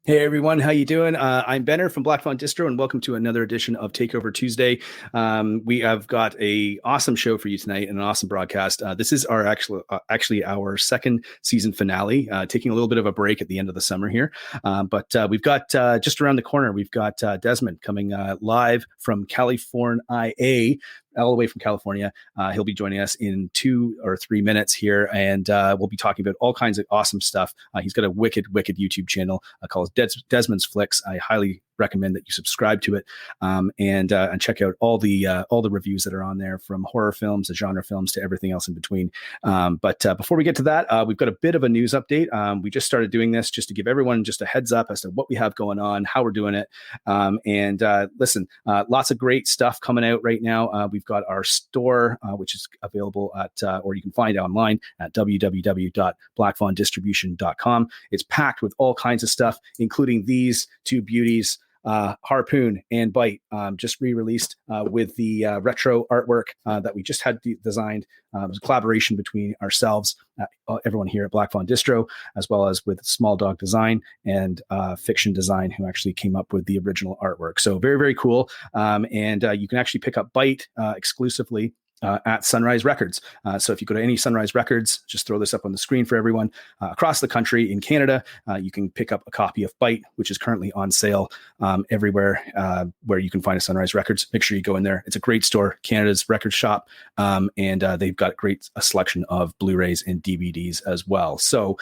Hey everyone, how you doing? I'm Benner from Black Fawn Distro, and welcome to another edition of Takeover Tuesday. We have got a awesome show for you tonight and an awesome broadcast. This is our actually our second season finale, taking a little bit of a break at the end of the summer here. But we've got just around the corner, we've got Desmond coming live from California, all the way from California. He'll be joining us in 2 or 3 minutes here, and we'll be talking about all kinds of awesome stuff. He's got a wicked YouTube channel called Desmond's Flicks. I highly recommend that you subscribe to it, and check out all the reviews that are on there, from horror films to genre films to everything else in between. But before we get to that, we've got a bit of a news update. We just started doing this just to give everyone just a heads up as to what we have going on, how we're doing it. Listen, lots of great stuff coming out right now. We've got our store, which is available at, or you can find online at www.blackfawndistribution.com. It's packed with all kinds of stuff, including these two beauties, Harpoon and Bite, just re-released with the retro artwork that we just had designed. It was a collaboration between ourselves, everyone here at Black Fawn Distro, as well as with Small Dog Design and Fiction Design, who actually came up with the original artwork. So very, very cool. And you can actually pick up Bite exclusively at Sunrise Records. So if you go to any Sunrise Records, just throw this up on the screen for everyone across the country. In Canada, you can pick up a copy of Bite, which is currently on sale everywhere where you can find a Sunrise Records. Make sure you go in there. It's a great store, Canada's record shop, and they've got a selection of Blu-rays and DVDs as well. So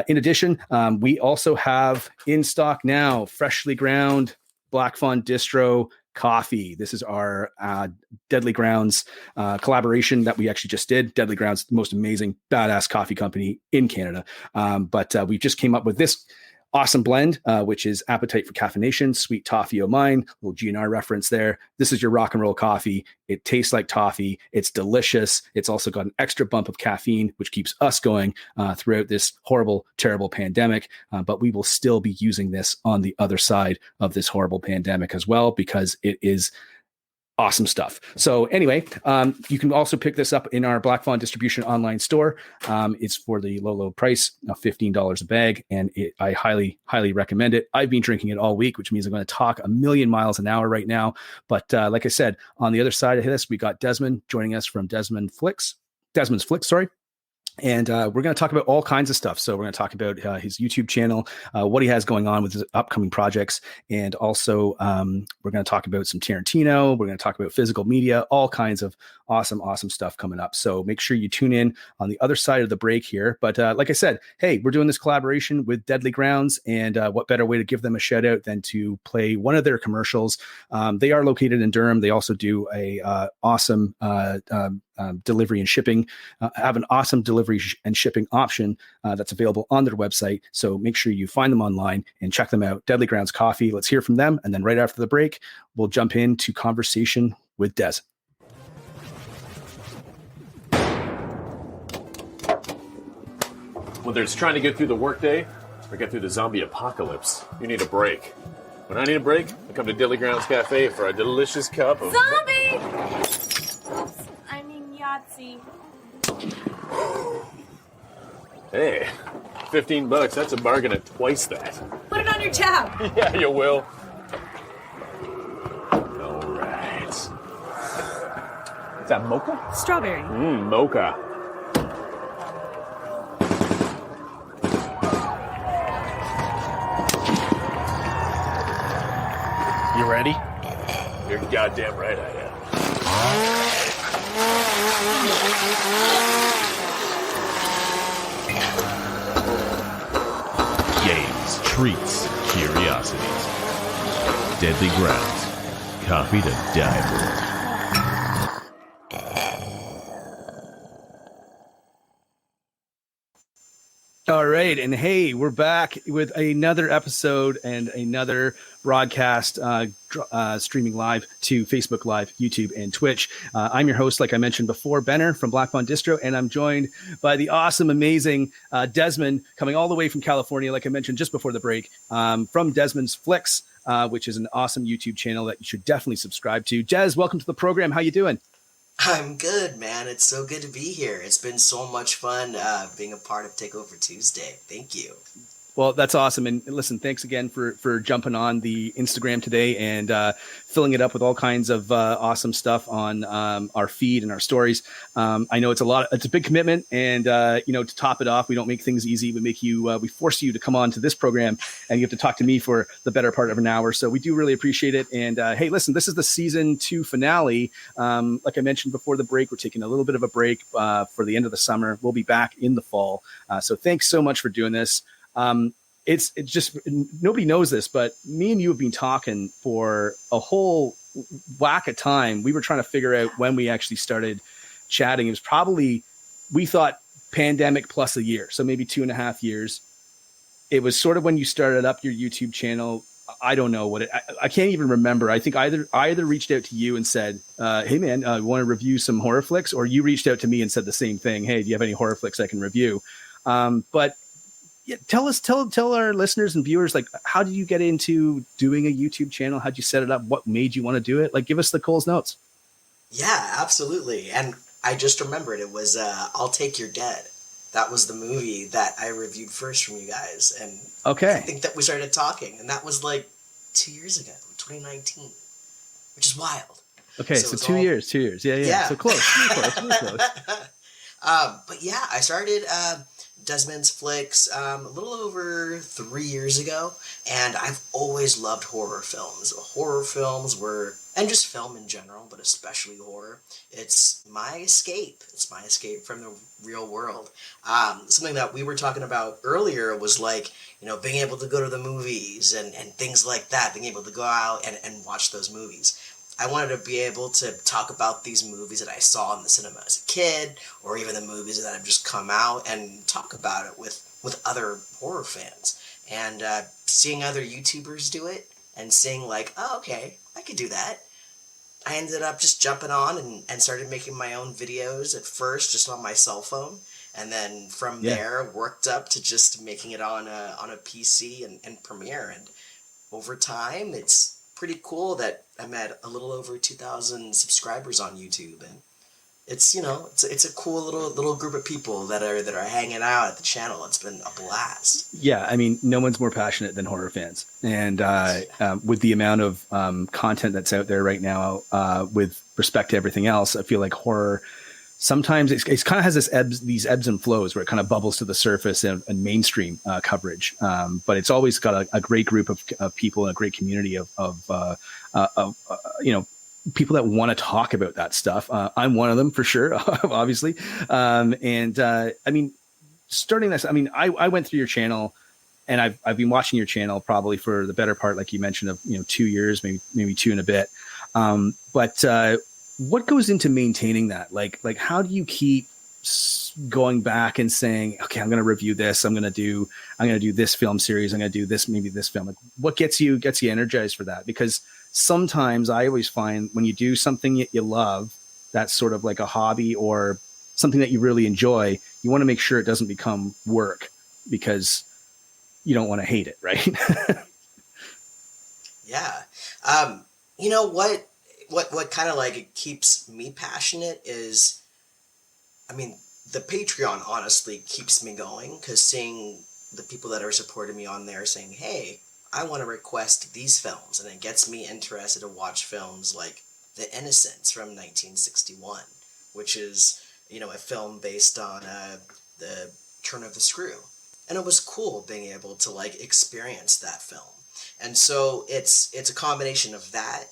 in addition, we also have in stock now freshly ground Black Fawn Distro coffee. This is our Deadly Grounds collaboration that we actually just did. Deadly Grounds, the most amazing, badass coffee company in Canada. But we just came up with this awesome blend, which is Appetite for Caffeination, Sweet Toffee O' Mine, little GNR reference there. This is your rock and roll coffee. It tastes like toffee. It's delicious. It's also got an extra bump of caffeine, which keeps us going throughout this horrible, terrible pandemic. But we will still be using this on the other side of this horrible pandemic as well, because it is awesome stuff. So anyway, you can also pick this up in our Black Fawn Distribution online store. It's for the low price of $15 a bag, and I highly recommend it. I've been drinking it all week, which means I'm going to talk a million miles an hour right now. But like I said, on the other side of this, we got Desmond joining us from Desmond's Flicks, sorry. And we're going to talk about all kinds of stuff. So we're going to talk about his YouTube channel, what he has going on with his upcoming projects. And also we're going to talk about some Tarantino. We're going to talk about physical media, all kinds of awesome stuff coming up. So make sure you tune in on the other side of the break here. But like I said, hey, we're doing this collaboration with Deadly Grounds. And what better way to give them a shout out than to play one of their commercials. They are located in Durham. They also do a awesome delivery and shipping, have an awesome delivery and shipping option that's available on their website. So make sure you find them online and check them out. Deadly Grounds Coffee. Let's hear from them. And then right after the break, we'll jump into conversation with Des. Whether it's trying to get through the workday or get through the zombie apocalypse, you need a break. When I need a break, I come to Deadly Grounds Cafe for a delicious cup of... Zombie! I mean Yahtzee. Hey, $15, that's a bargain at twice that. Put it on your tab. Yeah, you will. All right. Is that mocha? Strawberry. Mocha. You ready? You're goddamn right I am. Games, treats, curiosities. Deadly Grounds. Coffee to die for. All right. And hey, we're back with another episode and another broadcast streaming live to Facebook Live, YouTube, and Twitch. I'm your host, like I mentioned before, Benner from Black Fawn Distro, and I'm joined by the awesome, amazing Desmond, coming all the way from California, like I mentioned just before the break, from Desmond's Flicks, which is an awesome YouTube channel that you should definitely subscribe to. Des, welcome to the program. How you doing? I'm good, man. It's so good to be here. It's been so much fun being a part of Takeover Tuesday. Thank you. Well, that's awesome. And listen, thanks again for jumping on the Instagram today and filling it up with all kinds of awesome stuff on our feed and our stories. I know it's a big commitment, and to top it off, we don't make things easy. We force you to come on to this program, and you have to talk to me for the better part of an hour. So we do really appreciate it. And hey, listen, this is the season 2 finale. Like I mentioned before the break, we're taking a little bit of a break for the end of the summer. We'll be back in the fall. So thanks so much for doing this. It's just, nobody knows this, but me and you have been talking for a whole whack of time. We were trying to figure out when we actually started chatting. It was probably, we thought pandemic plus a year. So maybe 2.5 years. It was sort of when you started up your YouTube channel. I don't know I can't even remember. I think I either reached out to you and said, hey man, I want to review some horror flicks, or you reached out to me and said the same thing. Hey, do you have any horror flicks I can review? But yeah, tell our listeners and viewers, like, how did you get into doing a YouTube channel? How'd you set it up? What made you want to do it? Like, give us the Cole's Notes. Yeah, absolutely. And I just remembered it was I'll Take Your Dead. That was the movie that I reviewed first from you guys. And okay, I think that we started talking, and that was like 2 years ago, 2019, which is wild. Okay, so 2 years. Yeah. So close. Really close. But yeah, I started Desmond's Flicks a little over 3 years ago, and I've always loved horror films. Horror films and just film in general, but especially horror. It's my escape. It's my escape from the real world. Something that we were talking about earlier was like, being able to go to the movies and things like that, being able to go out and watch those movies. I wanted to be able to talk about these movies that I saw in the cinema as a kid, or even the movies that have just come out, and talk about it with other horror fans. And seeing other YouTubers do it, and seeing like, oh, okay, I could do that. I ended up just jumping on and started making my own videos at first, just on my cell phone. And then from there, worked up to just making it on a PC and Premiere. And over time, it's pretty cool that I'm at a little over 2,000 subscribers on YouTube, and it's it's a cool little group of people that are hanging out at the channel. It's been a blast. Yeah, I mean, no one's more passionate than horror fans, and with the amount of content that's out there right now, with respect to everything else, I feel like horror sometimes it kind of has these ebbs and flows where it kind of bubbles to the surface and mainstream coverage. But it's always got a great group of people and a great community of people that want to talk about that stuff. I'm one of them for sure, obviously. I mean, starting this, I mean, I went through your channel, and I've been watching your channel probably for the better part, like you mentioned, of 2 years, maybe 2 and a bit. But what goes into maintaining that? Like how do you keep going back and saying, okay, I'm going to review this. I'm going to do this film series. I'm going to do this, maybe this film. Like, what gets you energized for that? Because sometimes I always find when you do something you love, that's sort of like a hobby or something that you really enjoy, you want to make sure it doesn't become work, because you don't want to hate it, right? Yeah. What kind of like it keeps me passionate is, I mean, the Patreon honestly keeps me going, because seeing the people that are supporting me on there saying, hey, I want to request these films, and it gets me interested to watch films like The Innocents from 1961, which is, a film based on the turn of the screw. And it was cool being able to like experience that film. And so it's a combination of that,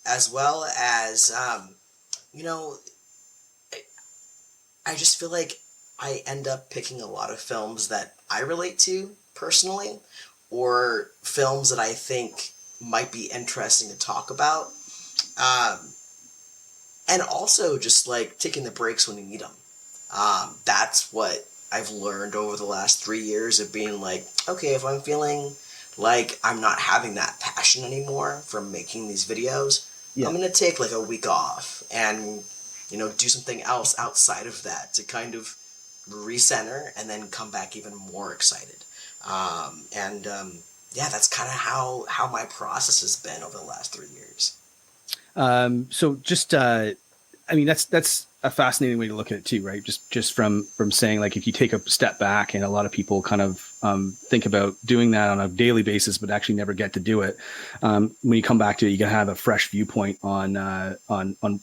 as well as, I just feel like I end up picking a lot of films that I relate to personally, or films that I think might be interesting to talk about. And also just like taking the breaks when you need them. That's what I've learned over the last 3 years of being like, okay, if I'm feeling like I'm not having that passion anymore from making these videos, I'm going to take like a week off and, do something else outside of that to kind of recenter and then come back even more excited. That's kind of how my process has been over the last 3 years. So just, I mean, that's a fascinating way to look at it too, right? Just from saying, like, if you take a step back, and a lot of people kind of think about doing that on a daily basis, but actually never get to do it. When you come back to it, you can have a fresh viewpoint on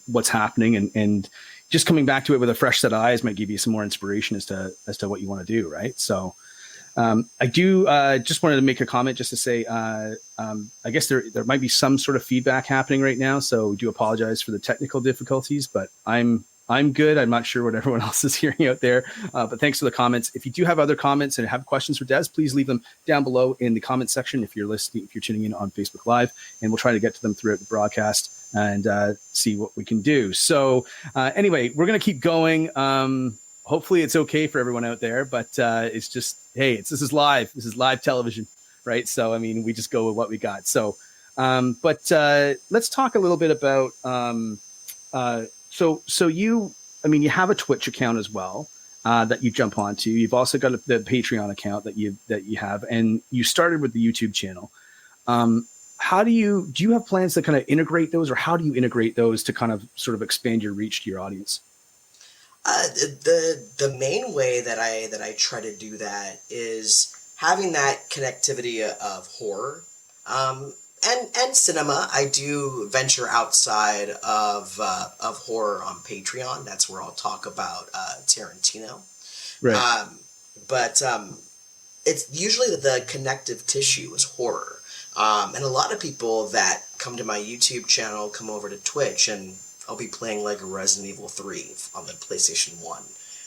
what's happening, and just coming back to it with a fresh set of eyes might give you some more inspiration as to what you want to do. Right. So, I do just wanted to make a comment just to say, I guess there might be some sort of feedback happening right now. So we do apologize for the technical difficulties, but I'm good. I'm not sure what everyone else is hearing out there, but thanks for the comments. If you do have other comments and have questions for Des, please leave them down below in the comment section if you're tuning in on Facebook Live, and we'll try to get to them throughout the broadcast and see what we can do. So anyway, we're going to keep going. Hopefully it's okay for everyone out there, but it's just, hey, this is live television, right? So, I mean, we just go with what we got. So, but let's talk a little bit about, so you have a Twitch account as well that you jump onto. You've also got the Patreon account that you have, and you started with the YouTube channel. Do you have plans to kind of integrate those, or how do you integrate those to kind of sort of expand your reach to your audience? The main way that I try to do that is having that connectivity of horror, and cinema. I do venture outside of horror on Patreon. That's where I'll talk about Tarantino. Right. But it's usually the connective tissue is horror. And a lot of people that come to my YouTube channel come over to Twitch, and I'll be playing like Resident Evil 3 on the PlayStation 1.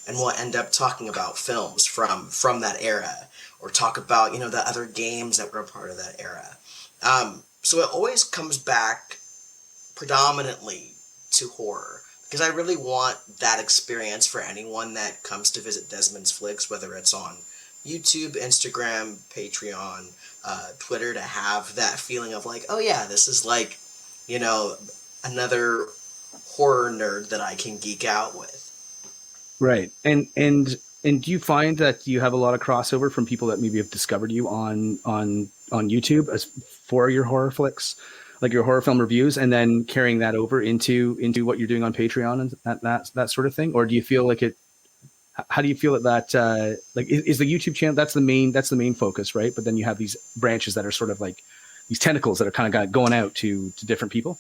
And we'll end up talking about films from that era, or talk about, the other games that were a part of that era. So it always comes back predominantly to horror, because I really want that experience for anyone that comes to visit Desmond's Flicks, whether it's on YouTube, Instagram, Patreon, Twitter, to have that feeling of like, oh yeah, this is like, another horror nerd that I can geek out with. Right. And do you find that you have a lot of crossover from people that maybe have discovered you on YouTube as for your horror flicks, like your horror film reviews, and then carrying that over into what you're doing on Patreon and that sort of thing? Or do you feel like how do you feel that like is the YouTube channel, that's the main focus, right? But then you have these branches that are sort of like these tentacles that are kind of going out to different people?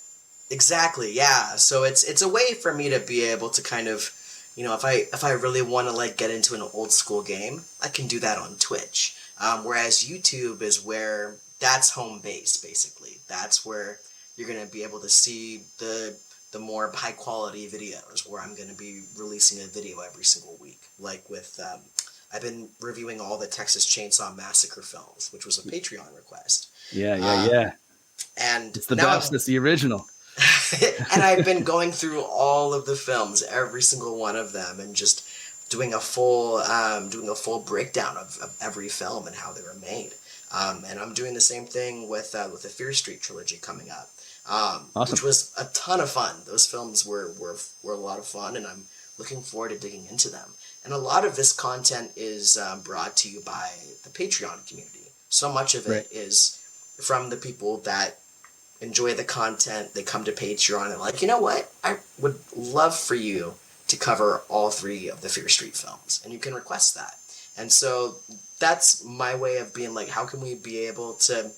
Exactly, yeah. So it's a way for me to be able to kind of, if I really want to like get into an old school game, I can do that on Twitch. Whereas YouTube is where that's home base, basically. That's where you're going to be able to see the more high quality videos, where I'm going to be releasing a video every single week. Like with, I've been reviewing all the Texas Chainsaw Massacre films, which was a Patreon request. Yeah. And it's the best. It's the original. And I've been going through all of the films, every single one of them, and just doing a full breakdown of every film and how they were made. And I'm doing the same thing with the Fear Street trilogy coming up, awesome. Which was a ton of fun. Those films were a lot of fun, and I'm looking forward to digging into them. And a lot of this content is brought to you by the Patreon community. So much of it is from the people that enjoy the content. They come to Patreon and like, you know what? I would love for you to cover all 3 of the Fear Street films. And you can request that. And so that's my way of being like, how can we be able to,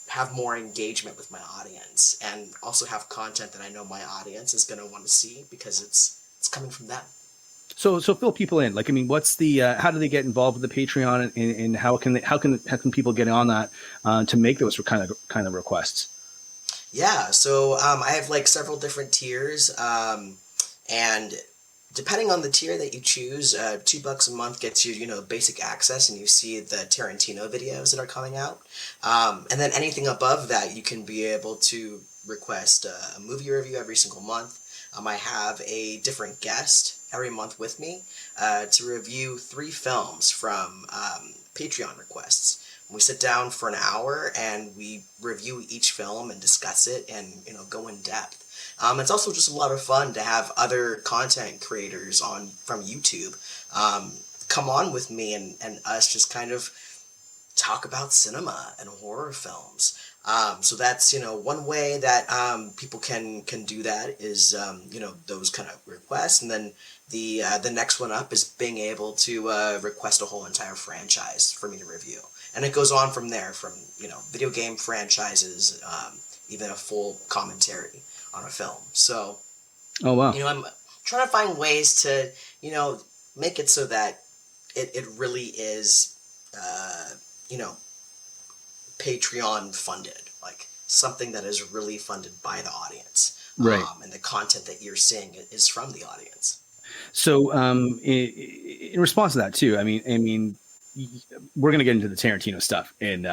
have more engagement with my audience, and also have content that I know my audience is going to want to see because it's coming from them. So fill people in. Like, I mean, what's the how do they get involved with the Patreon, and how can people get on that to make those kind of requests? Yeah, so I have like several different tiers, and depending on the tier that you choose, $2 a month gets you basic access, and you see the Tarantino videos that are coming out, and then anything above that, you can be able to request a movie review every single month. I have a different guest every month with me to review 3 films from Patreon requests. We sit down for an hour and we review each film and discuss it and go in depth. It's also just a lot of fun to have other content creators from YouTube come on with me and us just kind of talk about cinema and horror films. So that's, one way that people can do that is, those kind of requests. And then the next one up is being able to request a whole entire franchise for me to review, and it goes on from there, from video game franchises, even a full commentary on a film. So, Oh wow. I'm trying to find ways to make it so that it really is Patreon funded, like something that is really funded by the audience, Right. and the content that you're seeing is from the audience. So, in response to that too, I mean, we're going to get into the Tarantino stuff in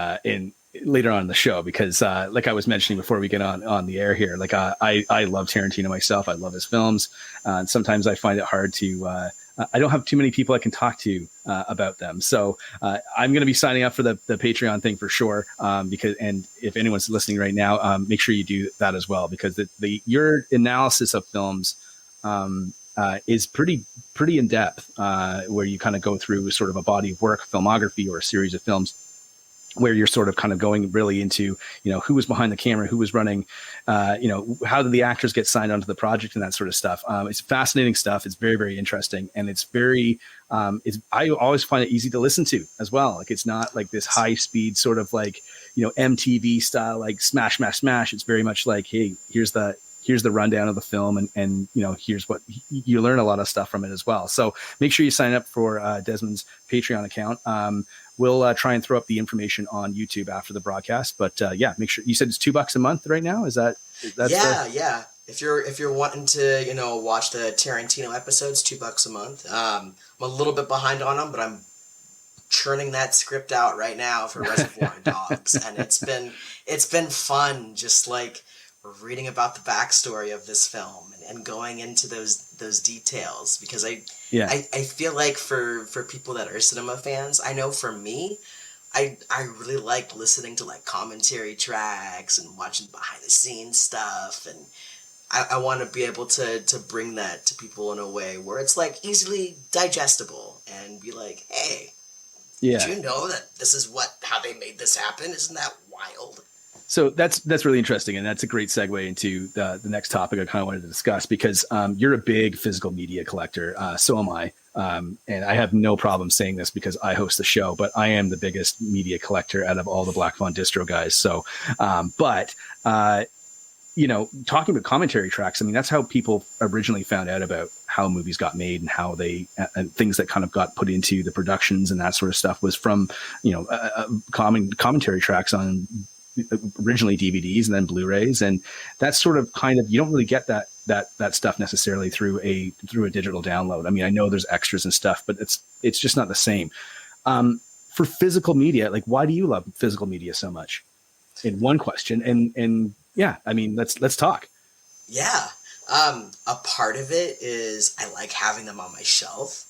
later on in the show, because, like I was mentioning before we get on the air here, like I love Tarantino myself. I love his films. And sometimes I find it hard to, I don't have too many people I can talk to about them. So I'm going to be signing up for the Patreon thing for sure. Because, and if anyone's listening right now, make sure you do that as well, because your analysis of films is pretty in depth, where you kind of go through sort of a body of work, filmography, or a series of films, where you're sort of kind of going really into, who was behind the camera, who was running, how did the actors get signed onto the project, and that sort of stuff. It's fascinating stuff. It's very, very interesting. And it's very, I always find it easy to listen to as well. Like, it's not like this high speed sort of like, MTV style, like smash, smash, smash. It's very much like, hey, here's the rundown of the film, and here's what you learn a lot of stuff from it as well. So make sure you sign up for Desmond's Patreon account. We'll try and throw up the information on YouTube after the broadcast, but yeah, make sure. You said it's $2 a month right now. Yeah. If you're wanting to watch the Tarantino episodes, $2 a month. I'm a little bit behind on them, but I'm churning that script out right now for Reservoir Dogs, and it's been fun, just like reading about the backstory of this film and going into those details, because I feel like for people that are cinema fans, I know for me, I really like listening to like commentary tracks and watching behind the scenes stuff, and I want to be able to bring that to people in a way where it's like easily digestible, and be like, hey, did you know that this is how they made this happen? Isn't that wild? So that's really interesting, and that's a great segue into the next topic I kind of wanted to discuss, because you're a big physical media collector. So am I, and I have no problem saying this because I host the show. But I am the biggest media collector out of all the Black Fawn Distro guys. So, talking about commentary tracks, I mean, that's how people originally found out about how movies got made and how they and things that kind of got put into the productions and that sort of stuff was from commentary tracks on originally DVDs and then Blu-rays, and that's sort of kind of, you don't really get that stuff necessarily through a digital download. I mean, I know there's extras and stuff, but it's just not the same. For physical media, like, why do you love physical media so much? In one question, and yeah, I mean, let's talk. Yeah, a part of it is I like having them on my shelf.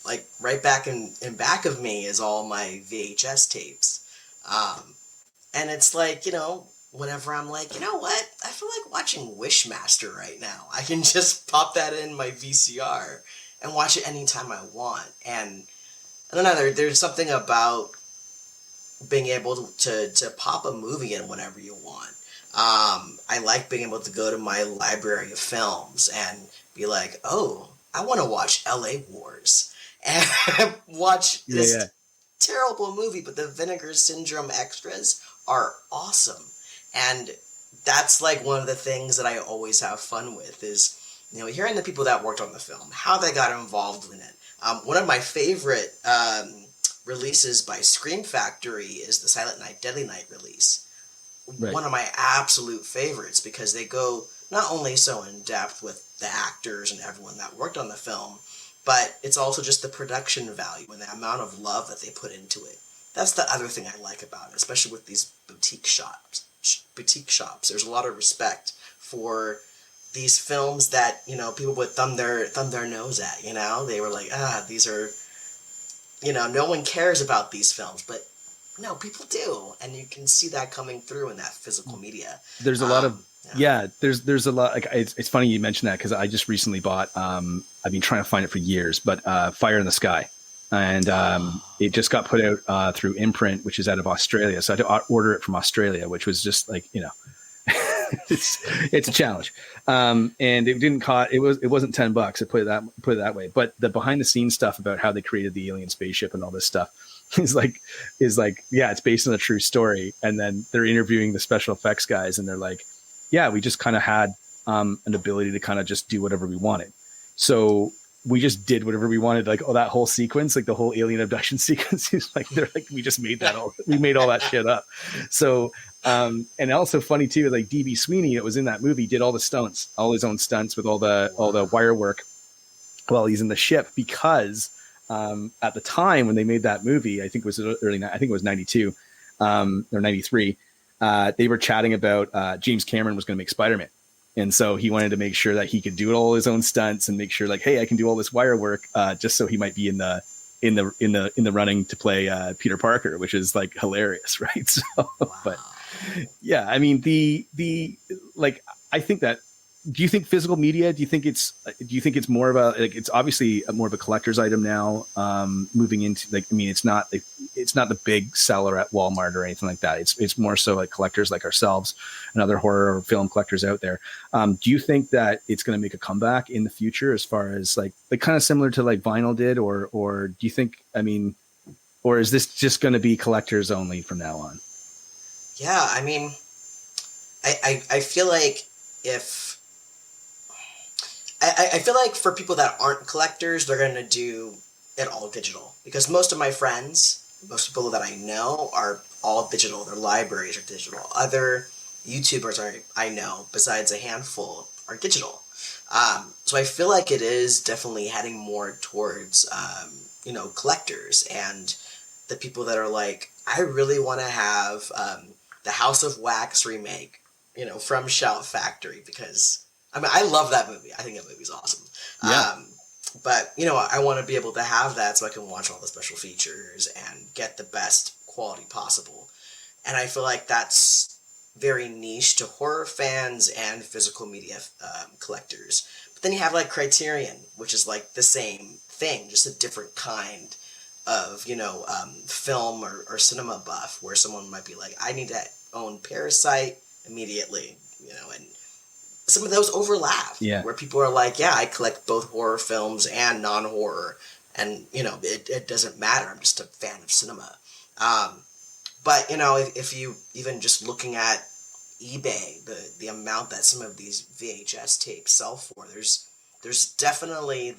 Like right back in back of me is all my VHS tapes. And it's like, whenever I'm like, you know what? I feel like watching Wishmaster right now. I can just pop that in my VCR and watch it anytime I want. And I don't know, there's something about being able to pop a movie in whenever you want. I like being able to go to my library of films and be like, oh, I want to watch LA Wars. And watch this terrible movie, but the Vinegar Syndrome extras are awesome. And that's like one of the things that I always have fun with is, hearing the people that worked on the film, how they got involved in it. One of my favorite releases by Scream Factory is the Silent Night, Deadly Night release. Right. One of my absolute favorites, because they go not only so in depth with the actors and everyone that worked on the film, but it's also just the production value and the amount of love that they put into it. That's the other thing I like about it, especially with these boutique shops. There's a lot of respect for these films that, people would thumb their nose at, They were like, these are, no one cares about these films, but no, people do. And you can see that coming through in that physical media. There's a lot of, there's a lot, like, it's funny you mentioned that, because I just recently bought, I've been trying to find it for years, but Fire in the Sky. And it just got put out through Imprint, which is out of Australia. So I had to order it from Australia, which was just like, it's a challenge. And it didn't cost, it wasn't $10. Put it that way. But the behind the scenes stuff about how they created the alien spaceship and all this stuff is like, yeah, it's based on a true story. And then they're interviewing the special effects guys and they're like, yeah, we just kind of had an ability to kind of just do whatever we wanted. So we just did whatever we wanted. Like, that whole sequence, like the whole alien abduction sequence is like, they're like, we just made we made all that shit up. So, and also funny too, like DB Sweeney, that was in that movie, did all the stunts, all his own stunts with all the wire work while he's in the ship, because at the time when they made that movie, I think it was early, I think it was 92 or 93. They were chatting about James Cameron was going to make Spider-Man. And so he wanted to make sure that he could do all his own stunts and make sure like, hey, I can do all this wire work, just so he might be in the running to play Peter Parker, which is like hilarious, right? So, but yeah, I mean, like, I think that, do you think physical media, do you think it's more of a, like, it's obviously more of a collector's item now, moving into, like, I mean, it's not the big seller at Walmart or anything like that. It's more so like collectors like ourselves and other horror or film collectors out there. Do you think that it's going to make a comeback in the future, as far as like kind of similar to like vinyl did, or do you think, I mean, or is this just going to be collectors only from now on? Yeah, I mean, I feel like I feel like for people that aren't collectors, they're going to do it all digital. Because most of my friends, most people that I know, are all digital. Their libraries are digital. Other YouTubers I know, besides a handful, are digital. So I feel like it is definitely heading more towards, collectors and the people that are like, I really want to have the House of Wax remake, from Shout Factory, because I mean, I love that movie. I think that movie's awesome. Yeah. But, I want to be able to have that so I can watch all the special features and get the best quality possible. And I feel like that's very niche to horror fans and physical media collectors. But then you have, like, Criterion, which is, like, the same thing, just a different kind of, film or cinema buff, where someone might be like, I need to own Parasite immediately, and some of those overlap, where people are like, yeah, I collect both horror films and non-horror, and, it doesn't matter. I'm just a fan of cinema. But, if you even just looking at eBay, the amount that some of these VHS tapes sell for, there's definitely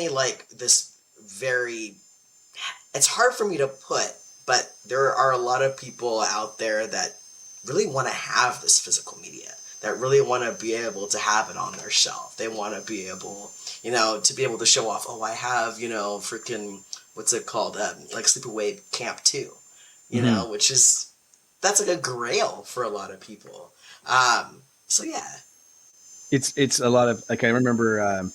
like this very, it's hard for me to put, but there are a lot of people out there that really want to have this physical media, that really want to be able to have it on their shelf. They want to be able, to be able to show off, I have, freaking, what's it called? Like Sleepaway Camp 2, which is, that's like a grail for a lot of people. So yeah. It's a lot of, like, I remember,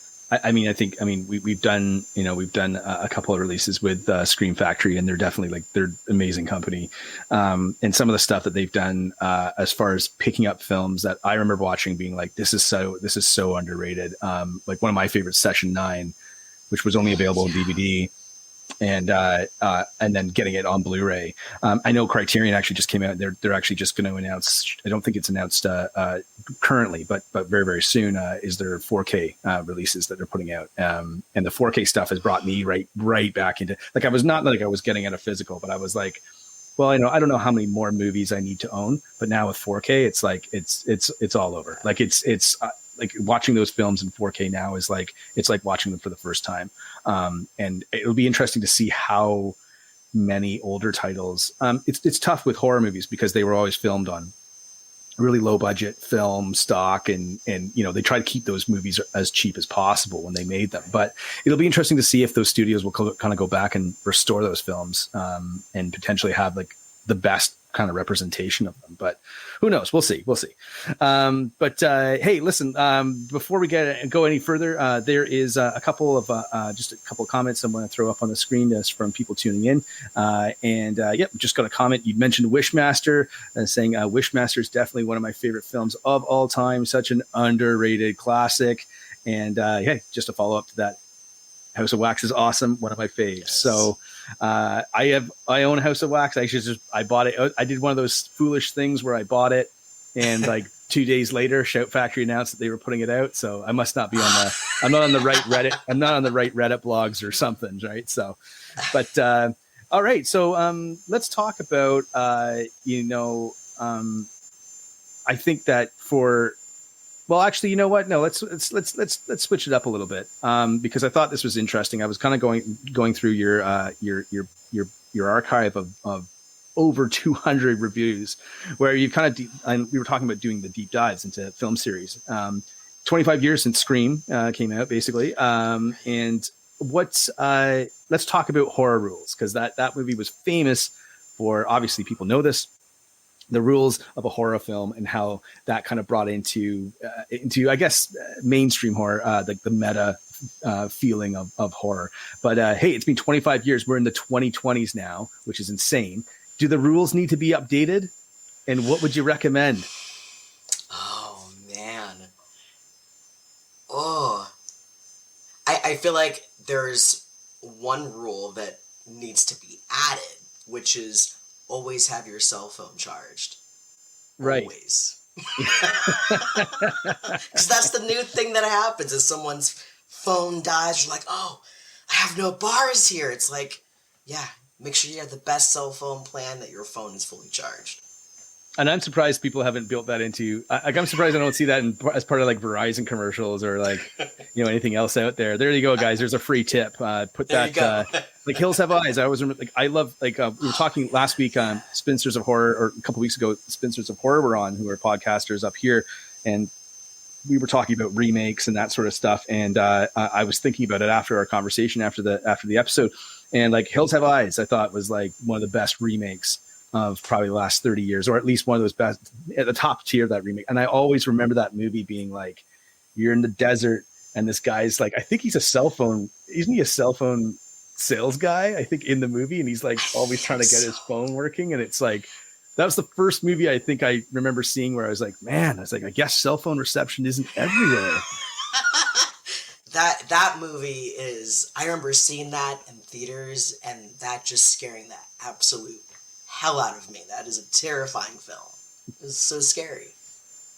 we've done a couple of releases with Scream Factory, and they're definitely, like, they're an amazing company. And some of the stuff that they've done as far as picking up films that I remember watching, being like, this is so underrated. Like one of my favorites, Session 9, which was only available on DVD. And then getting it on Blu-ray. I know Criterion actually just came out. They're actually just going to announce. I don't think it's announced currently, but very, very soon is their 4K releases that they're putting out. And the 4K stuff has brought me right back into, like, I was not like I was getting at a physical, but I was like, well, I don't know how many more movies I need to own, but now with 4K, it's like it's all over. Like it's like watching those films in 4K now is like, it's like watching them for the first time. And it'll be interesting to see how many older titles. It's tough with horror movies because they were always filmed on really low budget film stock, and they try to keep those movies as cheap as possible when they made them. But it'll be interesting to see if those studios will kind of go back and restore those films and potentially have like the best kind of representation of them. But who knows? We'll see. But hey, listen, before we go any further, there is a couple of comments I'm going to throw up on the screen just from people tuning in. Just got a comment. You mentioned Wishmaster, saying Wishmaster is definitely one of my favorite films of all time. Such an underrated classic. And hey, just a follow up to that, House of Wax is awesome. One of my faves. Yes. So I own House of Wax. I bought it. I did one of those foolish things where I bought it, and like 2 days later, Shout Factory announced that they were putting it out. So I must not be I'm not on the right Reddit. I'm not on the right Reddit blogs or something, right? So, but all right. So let's talk about I think that actually, you know what? No, let's switch it up a little bit because I thought this was interesting. I was kind of going through your archive of over 200 reviews, where you kind of and we were talking about doing the deep dives into film series. 25 years since Scream came out, basically, and let's talk about Horror Rules, because that movie was famous for, obviously people know this, the rules of a horror film and how that kind of brought into I guess mainstream horror, the meta feeling of horror. But hey, it's been 25 years. We're in the 2020s now, which is insane. Do the rules need to be updated? And what would you recommend? Oh man. Oh, I feel like there's one rule that needs to be added, which is always have your cell phone charged. Right. Always. Because that's the new thing that happens is someone's phone dies. You're like, oh, I have no bars here. It's like, yeah, make sure you have the best cell phone plan, that your phone is fully charged. And I'm surprised people haven't built that into. I'm surprised I don't see that as part of like Verizon commercials or like anything else out there. There you go, guys. There's a free tip. Put there that like Hills Have Eyes. I always remember. Like I love we were talking last week on Spinsters of Horror, or a couple weeks ago. Spinsters of Horror were on, who are podcasters up here, and we were talking about remakes and that sort of stuff. And I was thinking about it after our conversation after the episode, and like Hills Have Eyes, I thought was like one of the best remakes of probably the last 30 years, or at least one of those best, at the top tier of that remake. And I always remember that movie being like, you're in the desert and this guy's like, I think he's isn't he a cell phone sales guy, I think, in the movie, and he's like always trying to get his phone working. And it's like, that was the first movie I think I remember seeing where I was like, I guess cell phone reception isn't everywhere. That movie is, I remember seeing that in theaters and that just scaring the absolute hell out of me. That is a terrifying film. It's so scary.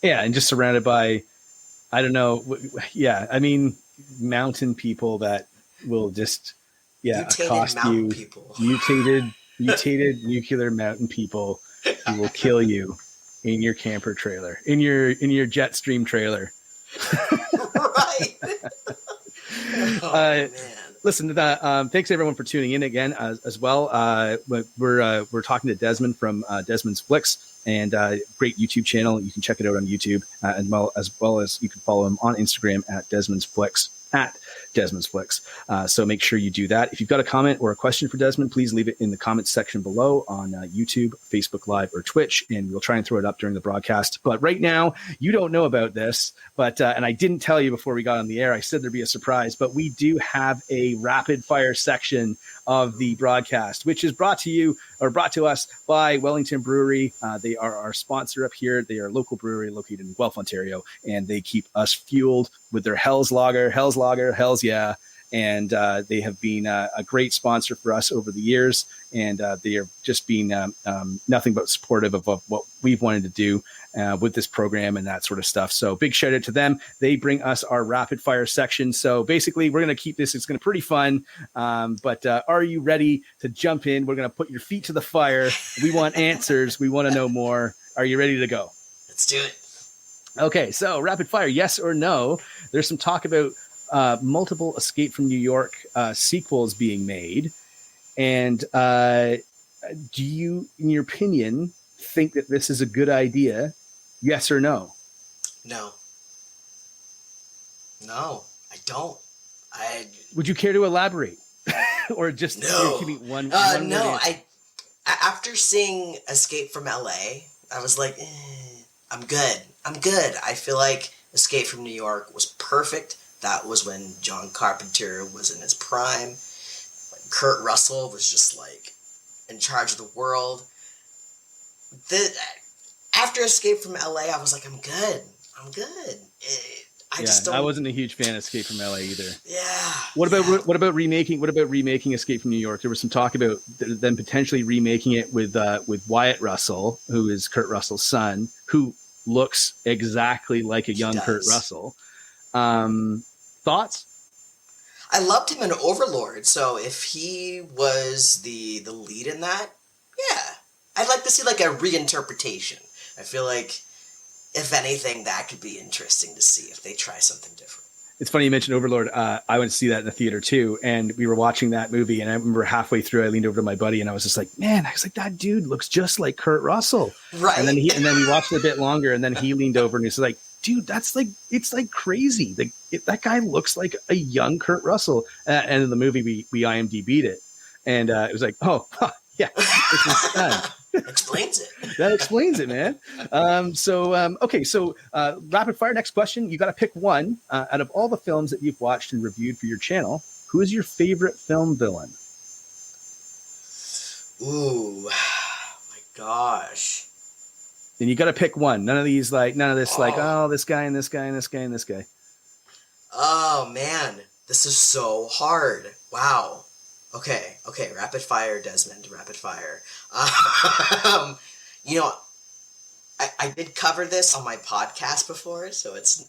Yeah, and just surrounded by, I don't know. Yeah, I mean, mountain people that will just, accost you. People. Mutated nuclear mountain people who will kill you in your camper trailer, in your Jetstream trailer. Right. Man. Listen to that. Thanks everyone for tuning in again as well. We're talking to Desmond from Desmond's Flicks, and great YouTube channel. You can check it out on YouTube, as well as you can follow him on Instagram at Desmond's Flicks. So make sure you do that. If you've got a comment or a question for Desmond, please leave it in the comments section below on YouTube, Facebook Live, or Twitch, and we'll try and throw it up during the broadcast. But right now, you don't know about this, but and I didn't tell you before we got on the air. I said there'd be a surprise, but we do have a rapid fire section of the broadcast, which is brought to us by Wellington Brewery. They are our sponsor up here. They are a local brewery located in Guelph, Ontario, and they keep us fueled with their Hell's Lager, Hell's Yeah. And they have been a great sponsor for us over the years, and they are just being nothing but supportive of what we've wanted to do with this program and that sort of stuff. So big shout out to them. They bring us our rapid fire section. So basically, we're going to keep this. It's going to be pretty fun. But are you ready to jump in? We're going to put your feet to the fire. We want answers. We want to know more. Are you ready to go? Let's do it. Okay, so rapid fire, yes or no. There's some talk about multiple Escape from New York sequels being made. And do you, in your opinion, think that this is a good idea? Yes or no? No, I don't. Would you care to elaborate? Or just give me one no, after seeing Escape from LA, I was like, I'm good. I feel like Escape from New York was perfect. That was when John Carpenter was in his prime. Kurt Russell was just like in charge of the world. After Escape from LA, I was like, I'm good. I just don't. I wasn't a huge fan of Escape from LA either. Yeah. What about remaking Escape from New York? There was some talk about them potentially remaking it with Wyatt Russell, who is Kurt Russell's son, who looks exactly like a young Kurt Russell. Thoughts? I loved him in Overlord, so if he was the lead in that, yeah, I'd like to see like a reinterpretation. I feel like, if anything, that could be interesting to see if they try something different. It's funny you mentioned Overlord. I went to see that in the theater too, and we were watching that movie. And I remember halfway through, I leaned over to my buddy, and I was just like, "Man, that dude looks just like Kurt Russell." Right. And then we watched it a bit longer, and then he leaned over and he was like, "Dude, it's like crazy. That guy looks like a young Kurt Russell." And in the movie, we IMDb'd it, and it was like, "Oh, yeah, it's his son." Explains it. That explains it, man. Okay, so rapid fire. Next question. You got to pick one out of all the films that you've watched and reviewed for your channel. Who is your favorite film villain? Ooh, my gosh. Then you got to pick one. None of this like, oh, this guy and this guy and this guy and this guy. Oh man, this is so hard. Wow. Okay, rapid fire, Desmond, rapid fire. You know, I did cover this on my podcast before, so it's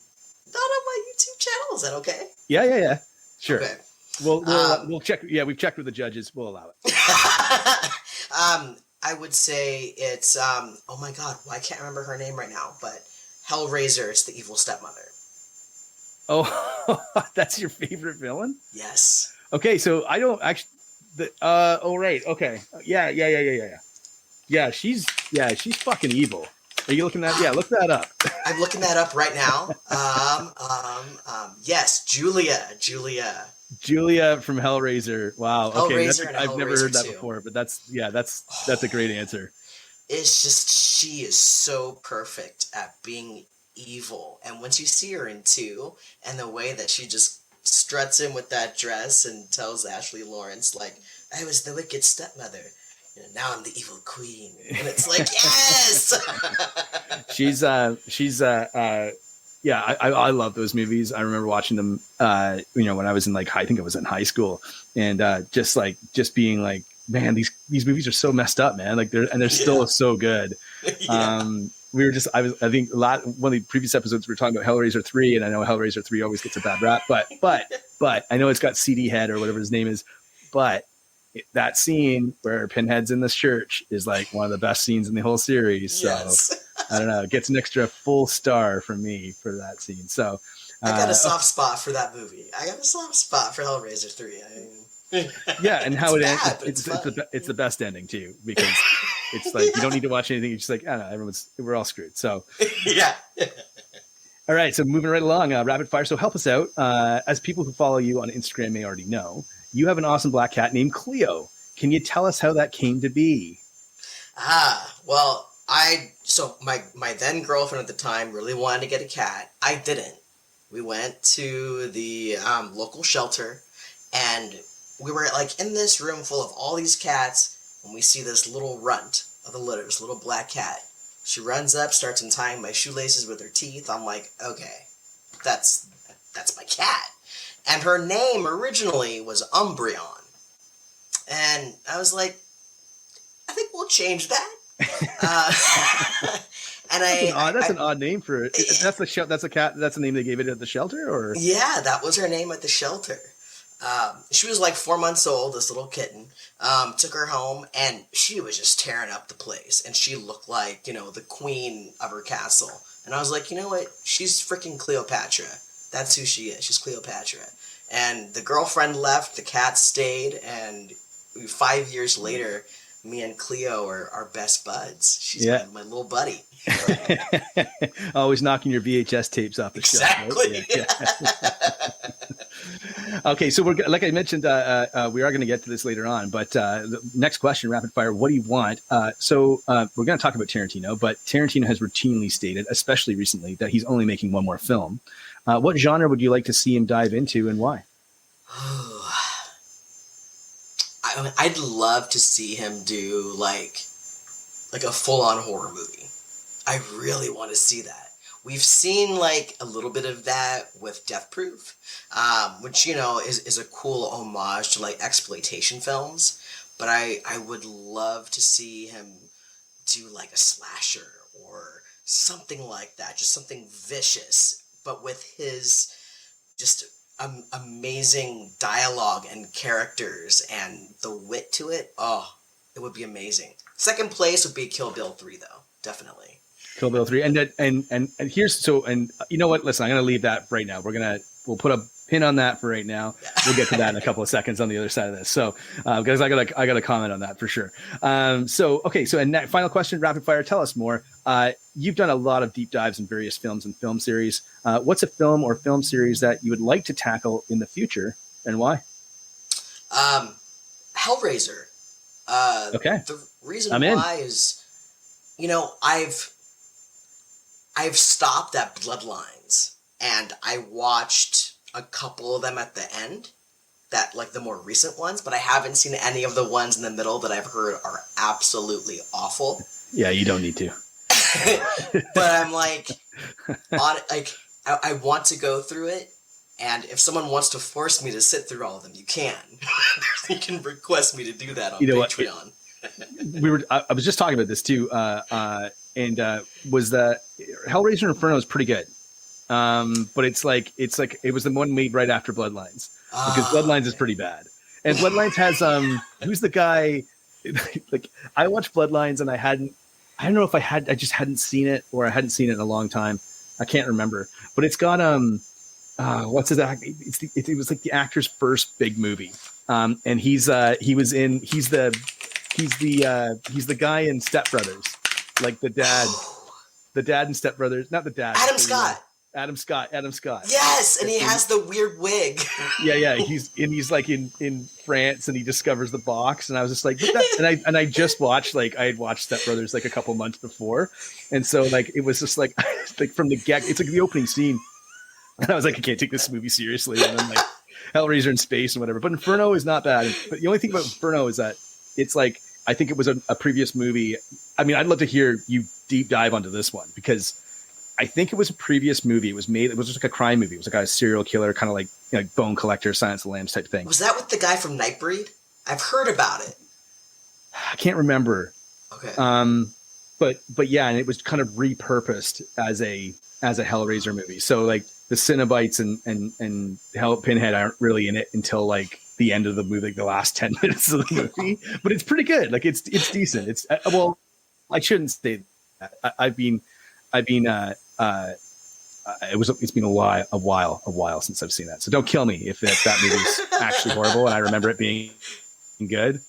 not on my YouTube channel. Is that okay? Yeah. Sure. Okay. We'll check. Yeah, we've checked with the judges. We'll allow it. I would say it's, oh my God, I can't remember her name right now, but Hellraiser, it's the evil stepmother. Oh, that's your favorite villain? Yes. Okay, so I don't actually. Right. Okay. Yeah. Yeah, she's fucking evil. Are you looking that? Yeah, look that up. I'm looking that up right now. Yes, Julia from Hellraiser. Wow. Okay, Hellraiser and I've never heard that 2. before, but that's a great answer. It's just, she is so perfect at being evil, and once you see her in 2, and the way that she just struts in with that dress and tells Ashley Lawrence, like, I was the wicked stepmother, now I'm the evil queen, and it's like, yes. I love those movies. I remember watching them when I was in I think I was in high school, and just being like, man, these movies are so messed up, man, they're still so good. Yeah. I think one of the previous episodes we were talking about Hellraiser 3, and I know Hellraiser 3 always gets a bad rap, but I know it's got CD Head or whatever his name is, but that scene where Pinhead's in this church is like one of the best scenes in the whole series. Yes. So I don't know, it gets an extra full star from me for that scene. So I got a soft spot for that movie. I got a soft spot for Hellraiser 3. Yeah, and how it ends, bad, it's the best ending too, because it's like you don't need to watch anything. You're just like, I don't know, we're all screwed. So yeah. All right, so moving right along, rapid fire. So help us out. As people who follow you on Instagram may already know, you have an awesome black cat named Cleo. Can you tell us how that came to be? Well, my then girlfriend at the time really wanted to get a cat. I didn't. We went to the local shelter, and we were in this room full of all these cats, and we see this little runt of the litter, this little black cat. She runs up, starts untying my shoelaces with her teeth. I'm like, okay, that's my cat. And her name originally was Umbreon. And I was like, I think we'll change that. That's an odd name for it. That's a cat. That's the name they gave it at the shelter, or? Yeah, that was her name at the shelter. She was 4 months old, this little kitten. Took her home, and she was just tearing up the place. And she looked like, the queen of her castle. And I was like, you know what? She's freaking Cleopatra. That's who she is. She's Cleopatra. And the girlfriend left, the cat stayed, and 5 years later, me and Cleo are best buds. She's my little buddy. Always knocking your VHS tapes off the shelf. Exactly. Yeah. Okay, so like I mentioned, we are going to get to this later on, but the next question, rapid fire, what do you want? So we're going to talk about Tarantino, but Tarantino has routinely stated, especially recently, that he's only making one more film. What genre would you like to see him dive into, and why? I'd love to see him do like a full-on horror movie. I really want to see that, We've seen like a little bit of that with Death Proof, which, you know, is a cool homage to like exploitation films. But I would love to see him do like a slasher or something like that, just something vicious, but with his just amazing dialogue and characters and the wit to it. Oh, it would be amazing. Second place would be Kill Bill 3, though, definitely. Kill Bill 3. And here's so, and you know what? Listen, I'm going to leave that right now. We'll put a pin on that for right now. Yeah. We'll get to that in a couple of seconds on the other side of this. So, because I got to comment on that for sure. Okay. So, and final question, rapid fire. Tell us more. You've done a lot of deep dives in various films and film series. What's a film or film series that you would like to tackle in the future, and why? Hellraiser. Okay. The reason I'm in. why is, you know, I've stopped at Bloodlines, and I watched a couple of them at the end, that like the more recent ones, but I haven't seen any of the ones in the middle that I've heard are absolutely awful. Yeah, you don't need to. But I'm like, I want to go through it, and if someone wants to force me to sit through all of them, you can. You can request me to do that on Patreon. I was just talking about this too, and was the Hellraiser Inferno is pretty good, but it's like it was the one made right after Bloodlines, because Bloodlines is pretty bad, and Bloodlines has who's the guy? Like, I watched Bloodlines and I don't know if I just hadn't seen it, or I hadn't seen it in a long time. I can't remember, but it's got what's his act? It was like the actor's first big movie, and he's the guy in Step Brothers, like the dad in Step Brothers, not the dad. Adam Scott. Yes, and he has the weird wig. Yeah. He's like in France, and he discovers the box, and I was just like, I just watched, like, I had watched Step Brothers like a couple months before, and so like it was just like from the it's like the opening scene, and I was like, I can't take this movie seriously, and then like Hellraiser in space and whatever. But Inferno is not bad. But the only thing about Inferno is that it's like, I think it was a previous movie. I mean, I'd love to hear you deep dive onto this one, because I think it was a previous movie. It was just like a crime movie. It was like a serial killer, kind of like, you know, Bone Collector, Silence of the Lambs type thing. Was that with the guy from Nightbreed? I've heard about it. I can't remember. Okay. But yeah, and it was kind of repurposed as a Hellraiser movie. So like the Cenobites and Pinhead aren't really in it until like the end of the movie, like the last 10 minutes of the movie. But it's pretty good. Like it's decent. It's well, I shouldn't say that. It's been a while since I've seen that. So don't kill me if that movie's actually horrible and I remember it being good.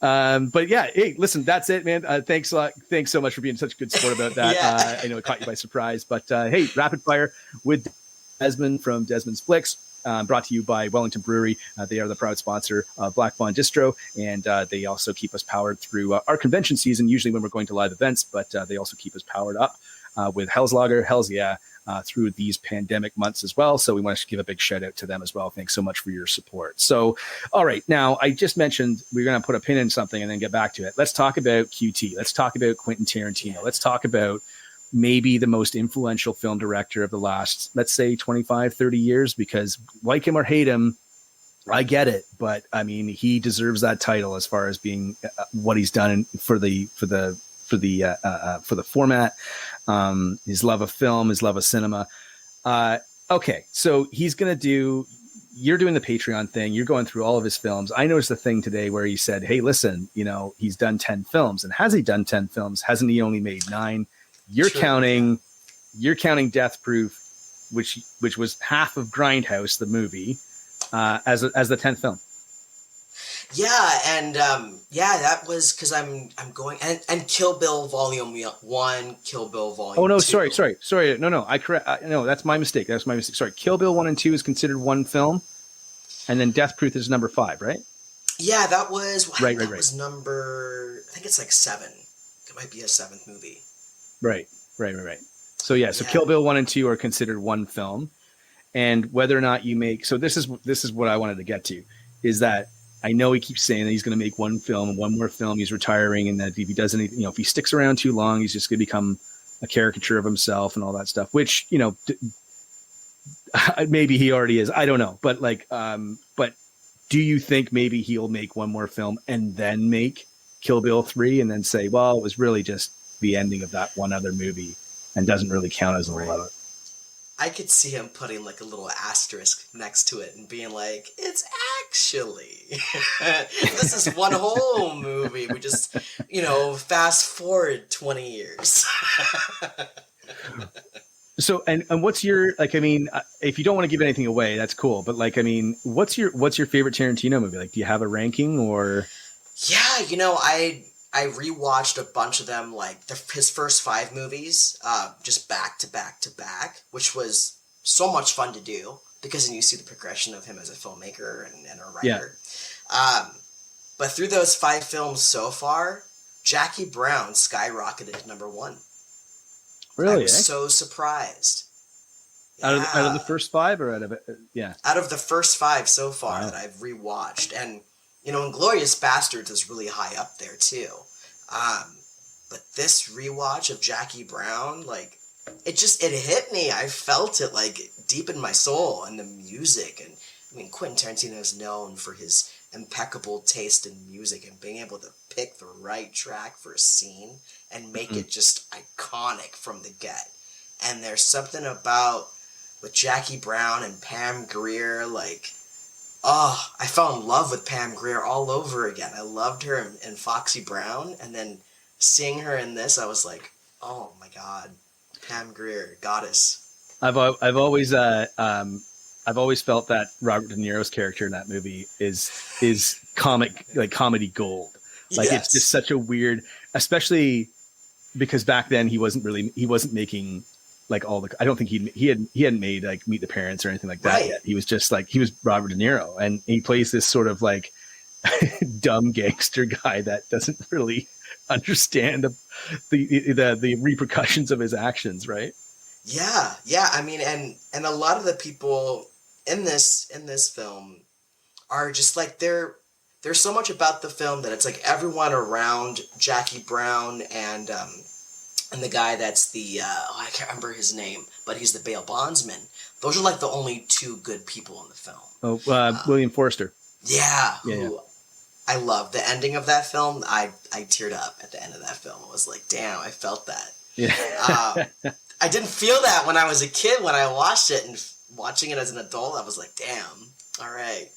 But yeah, hey, listen, that's it, man. Thanks a lot. Thanks so much for being such a good sport about that. Yeah. I know it caught you by surprise, but hey, rapid fire with Desmond from Desmond's Flicks. Brought to you by Wellington Brewery. They are the proud sponsor of Black Fawn Distro, and they also keep us powered through our convention season, usually when we're going to live events, but they also keep us powered up with Hell's Lager, Hell's Yeah, through these pandemic months as well. So we want to give a big shout out to them as well. Thanks so much for your support. So, all right, now I just mentioned we're going to put a pin in something and then get back to it. Let's talk about QT. Let's talk about Quentin Tarantino. Let's talk about maybe the most influential film director of the last, let's say 25, 30 years, because like him or hate him, I get it. But I mean, he deserves that title as far as being what he's done for the format, his love of film, his love of cinema. Okay. So you're doing the Patreon thing. You're going through all of his films. I noticed the thing today where he said, hey, listen, you know, he's done 10 films, and has he done 10 films? Hasn't he only made 9? You're counting Death Proof, which was half of Grindhouse, the movie, as the 10th film. Yeah, and that was because I'm going and Kill Bill Volume 1, Kill Bill Volume 2. Oh no, sorry. No, no, that's my mistake. Sorry, Kill Bill 1 and 2 is considered one film, and then Death Proof is number 5, right? Yeah, that was right. Was number, I think it's like 7. It might be a 7th movie. Right. So yeah, Kill Bill 1 and 2 are considered one film, and whether or not you make, so this is what I wanted to get to, is that I know he keeps saying that he's going to make one film and one more film, he's retiring, and that if he does anything, you know, if he sticks around too long, he's just going to become a caricature of himself and all that stuff, which, you know, maybe he already is. I don't know. But like, but do you think maybe he'll make one more film and then make Kill Bill 3 and then say, well, it was really just the ending of that one other movie and doesn't really count as a lot? I could see him putting like a little asterisk next to it and being like, it's actually, this is one whole movie. We just, you know, fast forward 20 years. So, and what's your, like, I mean, if you don't want to give anything away, that's cool. But like, I mean, what's your favorite Tarantino movie? Like, do you have a ranking or? Yeah, you know, I rewatched a bunch of them, like his first 5 movies, just back to back to back, which was so much fun to do because then you see the progression of him as a filmmaker and a writer. Yeah. But through those 5 films so far, Jackie Brown skyrocketed to number 1. Really? I was so surprised. Out of the first 5 or out of it? Yeah. Out of the first 5 so far that I've rewatched. And, you know, Inglourious Bastards is really high up there too. But this rewatch of Jackie Brown, like, it hit me. I felt it like deep in my soul, and the music. And I mean, Quentin Tarantino is known for his impeccable taste in music and being able to pick the right track for a scene and make it just iconic from the get. And there's something about with Jackie Brown and Pam Grier, like, oh, I fell in love with Pam Grier all over again. I loved her in Foxy Brown, and then seeing her in this, I was like, oh my God, Pam Grier, goddess. I've always felt that Robert De Niro's character in that movie is comedy gold. Like, yes. It's just such a weird, especially because back then he wasn't making like all the, I don't think he hadn't made like Meet the Parents or anything like that yet. He was just like, he was Robert De Niro, and he plays this sort of like dumb gangster guy that doesn't really understand the repercussions of his actions, right? Yeah. I mean, and a lot of the people in this film are just like, there's so much about the film that it's like everyone around Jackie Brown and the guy that's the I can't remember his name, but he's the bail bondsman. Those are like the only 2 good people in the film. William Forster. Yeah. I love the ending of that film. I teared up at the end of that film. I was like, damn, I felt that. Yeah. I didn't feel that when I was a kid when I watched it, and watching it as an adult, I was like, damn, all right.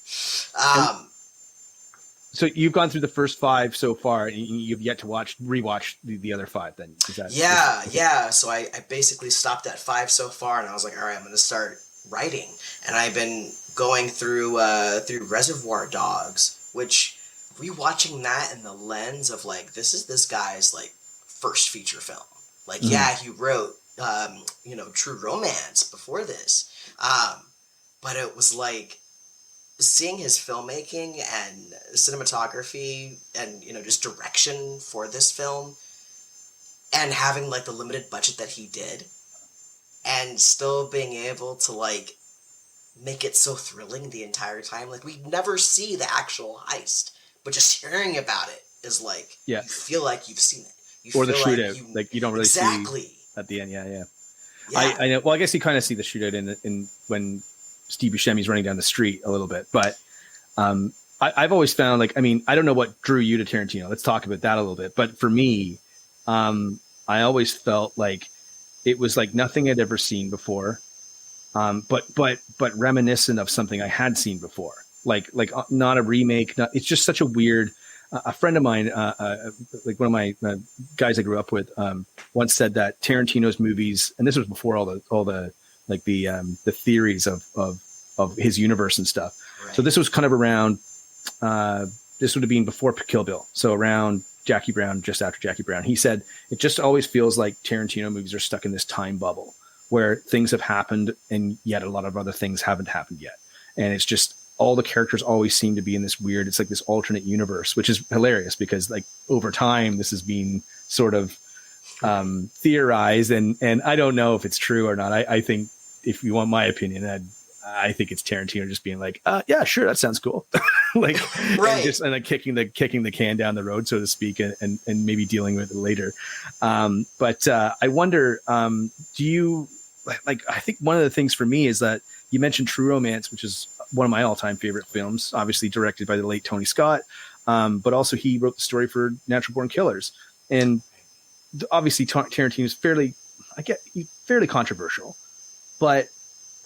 So you've gone through the first 5 so far, and you've yet to rewatch the other 5 then? Is that, yeah. So I basically stopped at 5 so far, and I was like, all right, I'm going to start writing. And I've been going through Reservoir Dogs, which rewatching that in the lens of like, this is this guy's like first feature film. Like, he wrote, True Romance before this. But it was like, seeing his filmmaking and cinematography and, you know, just direction for this film and having like the limited budget that he did and still being able to like make it so thrilling the entire time. Like, we never see the actual heist, but just hearing about it is like, you feel like you've seen it. Or the shootout. Like, you don't really see at the end. Yeah. I know. Well, I guess you kind of see the shootout in when Steve Buscemi's running down the street a little bit, but I've always found, like, I mean, I don't know what drew you to Tarantino. Let's talk about that a little bit. But for me, I always felt like it was like nothing I'd ever seen before, but reminiscent of something I had seen before. Like not a remake. It's just such a weird. A friend of mine, like one of my guys I grew up with, once said that Tarantino's movies, and this was before all the like the theories of his universe and stuff. Right. So this was kind of around. This would have been before Kill Bill, so around Jackie Brown, just after Jackie Brown. He said it just always feels like Tarantino movies are stuck in this time bubble where things have happened and yet a lot of other things haven't happened yet, and it's just. All the characters always seem to be in this weird, it's like this alternate universe, which is hilarious because like over time, this has been sort of theorized and I don't know if it's true or not. I think if you want my opinion, I think it's Tarantino just being like, yeah, sure, that sounds cool. Like, Right. and then kicking the can down the road, so to speak, and maybe dealing with it later. But I wonder, do you like? I think one of the things for me is that you mentioned True Romance, which is one of my all-time favorite films, obviously directed by the late Tony Scott, but also he wrote the story for Natural Born Killers, and obviously Tarantino is fairly controversial, but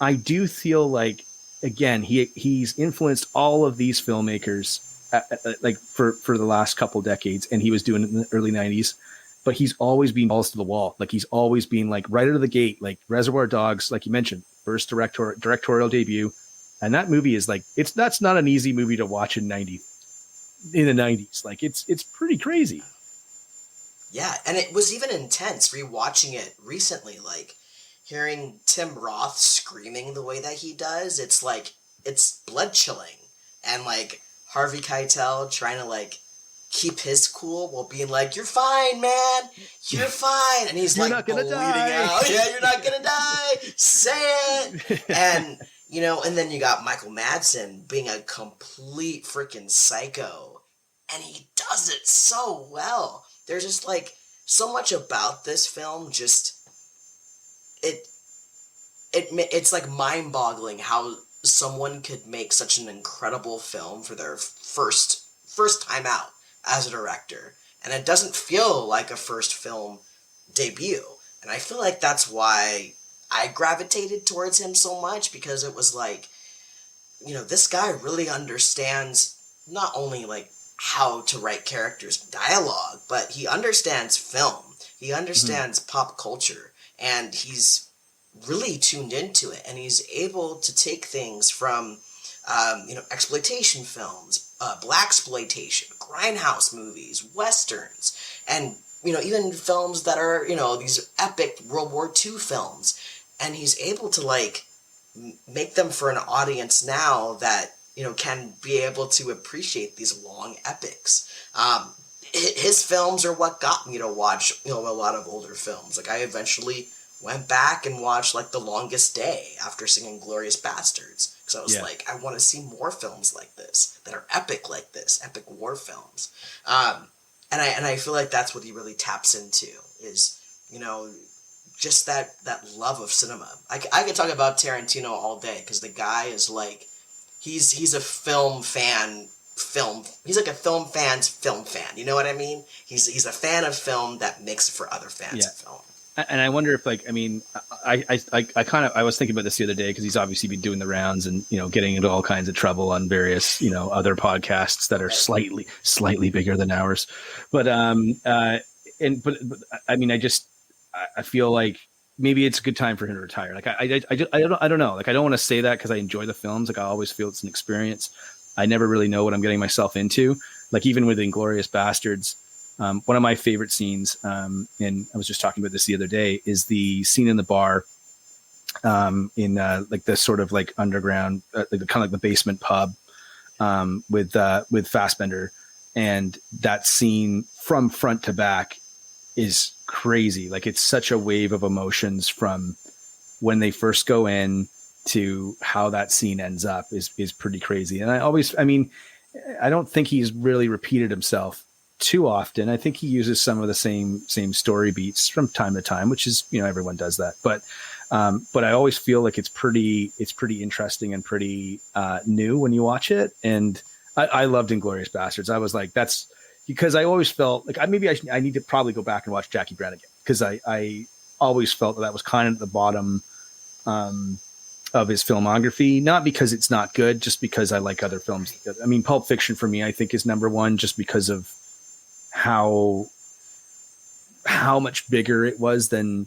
I do feel like, again, he's influenced all of these filmmakers like for the last couple decades, and he was doing it in the early 90s, but he's always been balls to the wall. Like he's always been like right out of the gate, like Reservoir Dogs, like you mentioned, first directorial debut. And that movie is like, that's not an easy movie to watch in the 90s. Like it's pretty crazy. Yeah, and it was even intense rewatching it recently, like hearing Tim Roth screaming the way that he does. It's like, it's blood chilling. And like Harvey Keitel trying to like keep his cool while being like, "You're fine, man. You're fine." And he's You're like not gonna bleeding die. out. Yeah, you're not gonna die. Say it. And and then you got Michael Madsen being a complete freaking psycho, and he does it so well. There's just like so much about this film. Just it's like mind-boggling how someone could make such an incredible film for their first time out as a director, and it doesn't feel like a first film debut. And I feel like that's why I gravitated towards him so much, because it was like, this guy really understands not only like how to write characters, dialogue, but he understands film. He understands pop culture, and he's really tuned into it, and he's able to take things from exploitation films, blaxploitation, grindhouse movies, westerns, and even films that are these epic World War II films, and he's able to like make them for an audience now that can be able to appreciate these long epics. His films are what got me to watch a lot of older films. Like I eventually went back and watched like The Longest Day after seeing Glorious Bastards, because I was like, I want to see more films like this that are epic like this, epic war films. And I feel like that's what he really taps into is just that love of cinema. I could talk about Tarantino all day, because the guy is like, he's a film fan. He's like a film fan's film fan. You know what I mean? He's a fan of film that makes it for other fans of film. And I wonder if, like, I mean, I was thinking about this the other day, because he's obviously been doing the rounds and, getting into all kinds of trouble on various, other podcasts that are slightly bigger than ours. But, I mean, I feel like maybe it's a good time for him to retire. Like, I don't know. Like, I don't want to say that because I enjoy the films. Like, I always feel it's an experience. I never really know what I'm getting myself into. Like, even with Inglourious Bastards, one of my favorite scenes, and I was just talking about this the other day, is the scene in the bar, in like the sort of like underground, like kind of like the basement pub, with Fassbender, and that scene from front to back is crazy. Like it's such a wave of emotions from when they first go in to how that scene ends up is pretty crazy. And I don't think he's really repeated himself too often. I think he uses some of the same story beats from time to time, which is, everyone does that. But I always feel like it's pretty interesting and pretty new when you watch it. And I loved Inglourious Bastards. I was like, that's because I always felt like I need to probably go back and watch Jackie Brown again, because I always felt that was kind of at the bottom of his filmography, not because it's not good, just because I like other films. I mean, Pulp Fiction for me, I think, is number one, just because of how much bigger it was than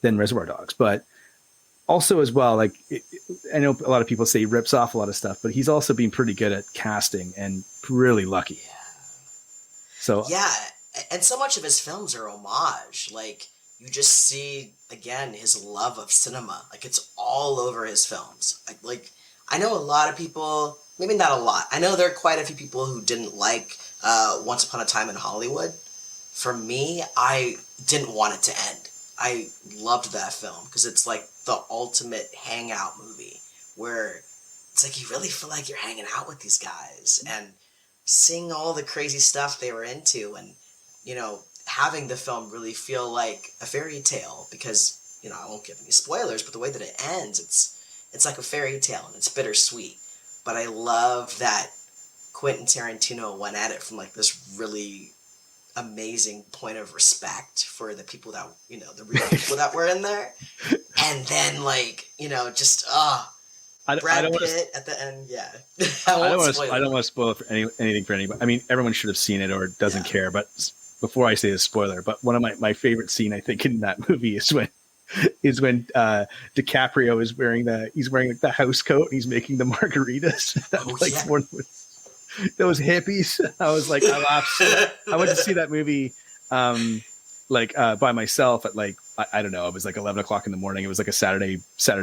Reservoir Dogs, but also as well, like I know a lot of people say he rips off a lot of stuff, but he's also been pretty good at casting and really lucky. So and so much of his films are homage. Like you just see again his love of cinema. Like it's all over his films. Like I know a lot of people. Maybe not a lot. I know there are quite a few people who didn't like Once Upon a Time in Hollywood. For me, I didn't want it to end. I loved that film because it's like the ultimate hangout movie where it's like you really feel like you're hanging out with these guys and seeing all the crazy stuff they were into, and having the film really feel like a fairy tale because I won't give any spoilers, but the way that it ends, it's like a fairy tale and it's bittersweet. But I love that Quentin Tarantino went at it from like this really amazing point of respect for the people that the real people that were in there, and then Brad Pitt at the end. Yeah, I don't want to spoil it for anything for anybody. I mean, everyone should have seen it or doesn't care. But before I say the spoiler, but one of my favorite scene I think in that movie is when DiCaprio is wearing like the house coat and he's making the margaritas. Those hippies. I was like, I laughed. I went to see that movie by myself at I don't know, it was like 11 o'clock in the morning. It was like a Saturday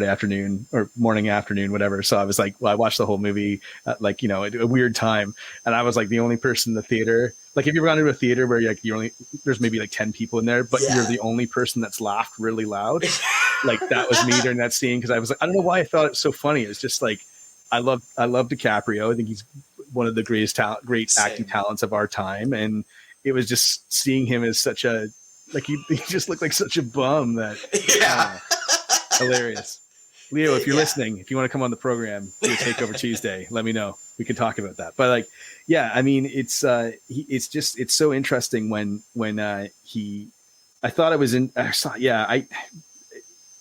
afternoon or morning afternoon, whatever. So I was like, I watched the whole movie at a weird time. And I was like the only person in the theater. Like if you've gone to a theater where there's maybe like 10 people in there, but you're the only person that's laughed really loud. Like that was me during that scene. Cause I was like, I don't know why I thought it was so funny. It's just like, I love DiCaprio. I think he's one of the great acting talents of our time. And it was just seeing him as such a, he just looked like such a bum that hilarious. Leo, if you're listening, if you want to come on the program, do a Takeover Tuesday, let me know. We can talk about that. But I mean, it's so interesting when I thought I was in,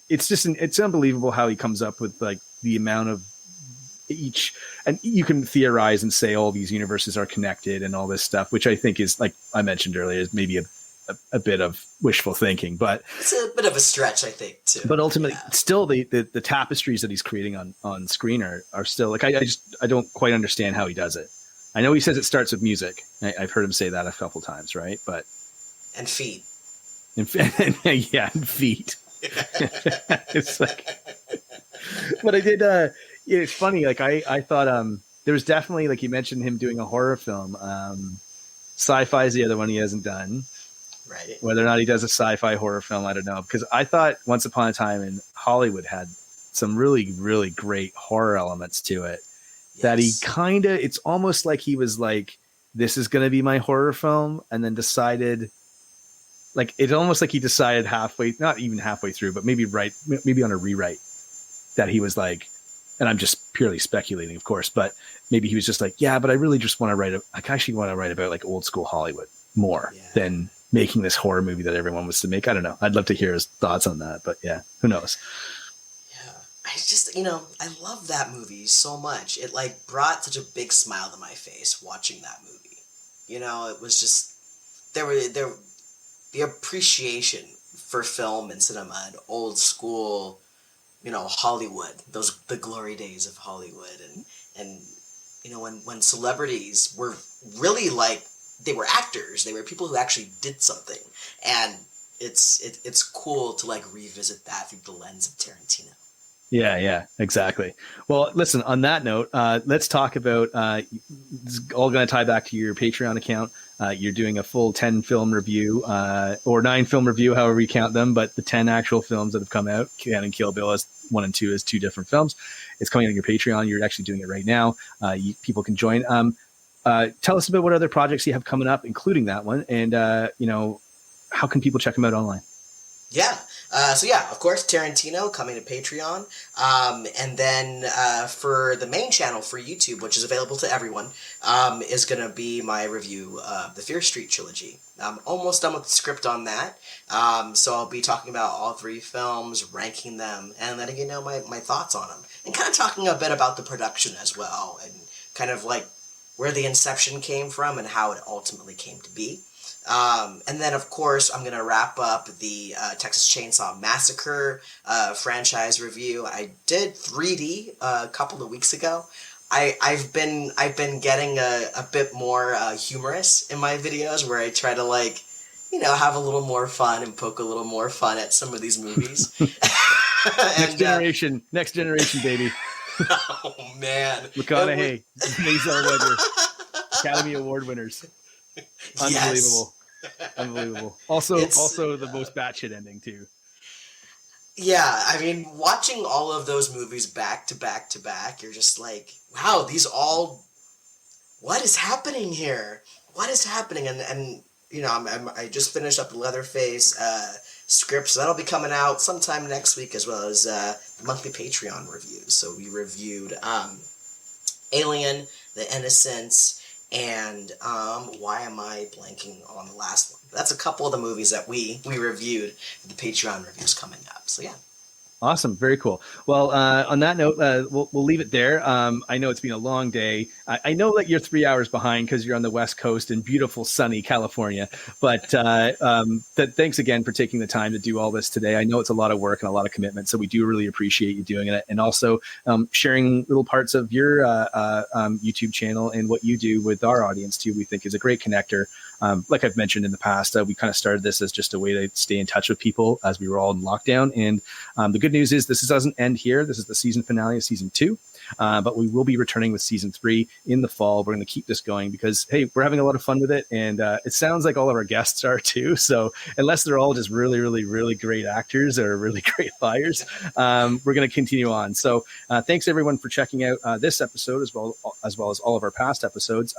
it's unbelievable how he comes up with like the amount of each, and you can theorize and say all these universes are connected and all this stuff, which I think is, like I mentioned earlier, is maybe a bit of wishful thinking, but it's a bit of a stretch, I think, too. But ultimately, still the tapestries that he's creating on screen are still like, I don't quite understand how he does it. I know he says it starts with music. I've heard him say that a couple times, right? But and feet, and feet. It's like, but I did. It's funny. Like I thought there was definitely, like you mentioned, him doing a horror film. Sci-fi is the other one he hasn't done. Right. Whether or not he does a sci-fi horror film, I don't know. Because I thought Once Upon a Time in Hollywood had some really, really great horror elements to it. Yes. That he it's almost like he was like, this is going to be my horror film. And then decided, like, it's almost like he decided not even halfway through, but maybe on a rewrite, that he was like, and I'm just purely speculating, of course, but maybe he was just like, yeah, but I really just want to actually want to write about like old school Hollywood more than making this horror movie that everyone wants to make. I don't know. I'd love to hear his thoughts on that, but yeah, who knows? Yeah. I just, I love that movie so much. It like brought such a big smile to my face watching that movie. It was just, the appreciation for film and cinema and old school, Hollywood, the glory days of Hollywood. And when celebrities were really like, they were actors, they were people who actually did something. And it's cool to like revisit that through the lens of Tarantino. Yeah, exactly. Well, listen, on that note, let's talk about, this is all going to tie back to your Patreon account. You're doing a full 10 film review, or 9 film review, however you count them, but the 10 actual films that have come out, counting Kill Bill as 1 and 2 as 2 different films. It's coming on your Patreon. You're actually doing it right now. People can join. Tell us about what other projects you have coming up, including that one. And, how can people check them out online? Yeah. Of course, Tarantino coming to Patreon. And then for the main channel for YouTube, which is available to everyone, is going to be my review of the Fear Street trilogy. I'm almost done with the script on that. So I'll be talking about all 3 films, ranking them, and letting you know my thoughts on them. And kind of talking a bit about the production as well, and kind of like where the inception came from and how it ultimately came to be. And then, of course, I'm going to wrap up the Texas Chainsaw Massacre franchise review. I did 3D a couple of weeks ago. I've been getting a bit more humorous in my videos, where I try to like, have a little more fun and poke a little more fun at some of these movies. Next generation, baby. Oh man, McConaughey, Maze Zellweger, Academy Award winners. Unbelievable. Yes. Unbelievable. Also the most batshit ending too. Yeah, I mean, watching all of those movies back to back to back, you're just like, wow, these all, what is happening here? What is happening? And you know, I just finished up the Leatherface script, so that'll be coming out sometime next week, as well as the monthly Patreon reviews. So we reviewed Alien, The Innocents, and why am I blanking on the last one? That's a couple of the movies that we reviewed. The Patreon reviews coming up. So yeah. Awesome. Very cool. Well, on that note, we'll leave it there. I know it's been a long day. I know that you're 3 hours behind because you're on the West Coast in beautiful, sunny California. But thanks again for taking the time to do all this today. I know it's a lot of work and a lot of commitment, so we do really appreciate you doing it. And also sharing little parts of your YouTube channel and what you do with our audience too, we think is a great connector. Like I've mentioned in the past, we kind of started this as just a way to stay in touch with people as we were all in lockdown. And the good news is this doesn't end here. This is the season finale of season 2. But we will be returning with season 3 in the fall. We're going to keep this going because, hey, we're having a lot of fun with it. And it sounds like all of our guests are too. So unless they're all just really, really, really great actors or really great flyers, we're going to continue on. So thanks everyone for checking out this episode as well as all of our past episodes.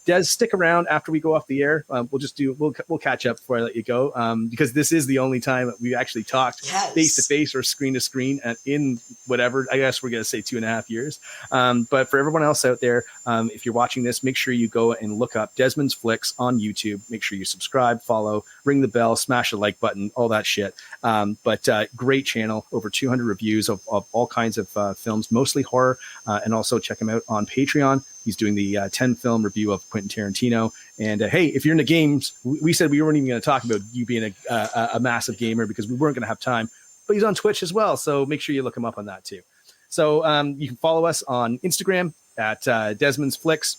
Des, stick around after we go off the air. We'll catch up before I let you go because this is the only time that we actually talked face to face or screen to screen in whatever, I guess we're going to say 2.5 years. But for everyone else out there, if you're watching this, make sure you go and look up Desmond's Flicks on YouTube. Make sure you subscribe, follow, ring the bell, smash the like button, all that shit. But great channel, over 200 reviews of all kinds of films, mostly horror, and also check him out on Patreon. He's doing the 10 film review of Quentin Tarantino. And hey, if you're into games, we said we weren't even going to talk about you being a massive gamer because we weren't going to have time. But he's on Twitch as well, so make sure you look him up on that too. So you can follow us on Instagram at Desmond's Flicks.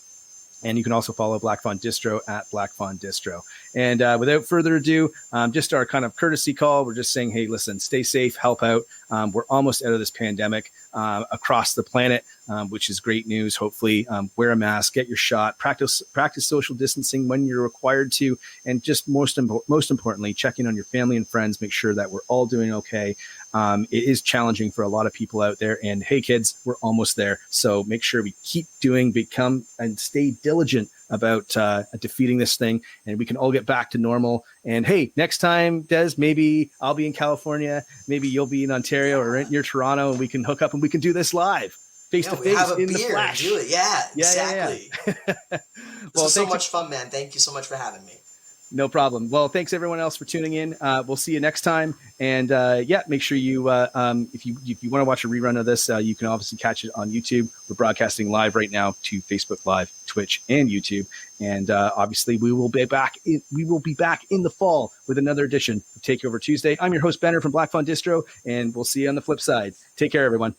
And you can also follow Black Fawn Distro at Black Fawn Distro. And without further ado, just our kind of courtesy call. We're just saying, hey, listen, stay safe, help out. We're almost out of this pandemic across the planet, which is great news. Hopefully, wear a mask, get your shot, practice social distancing when you're required to, and just most importantly, check in on your family and friends. Make sure that we're all doing okay. It is challenging for a lot of people out there. And hey, kids, we're almost there. So make sure we keep become and stay diligent about defeating this thing, and we can all get back to normal. And hey, next time, Des, maybe I'll be in California, maybe you'll be in Ontario or near Toronto, and we can hook up and we can do this live, face to face in the flash. Do it, exactly. Yeah. This was so much fun, man. Thank you so much for having me. No problem. Well, thanks everyone else for tuning in. We'll see you next time. And make sure you, if you want to watch a rerun of this, you can obviously catch it on YouTube. We're broadcasting live right now to Facebook Live, Twitch, and YouTube. And obviously, we will be back in the fall with another edition of Takeover Tuesday. I'm your host Benner from Black Fawn Distro, and we'll see you on the flip side. Take care, everyone.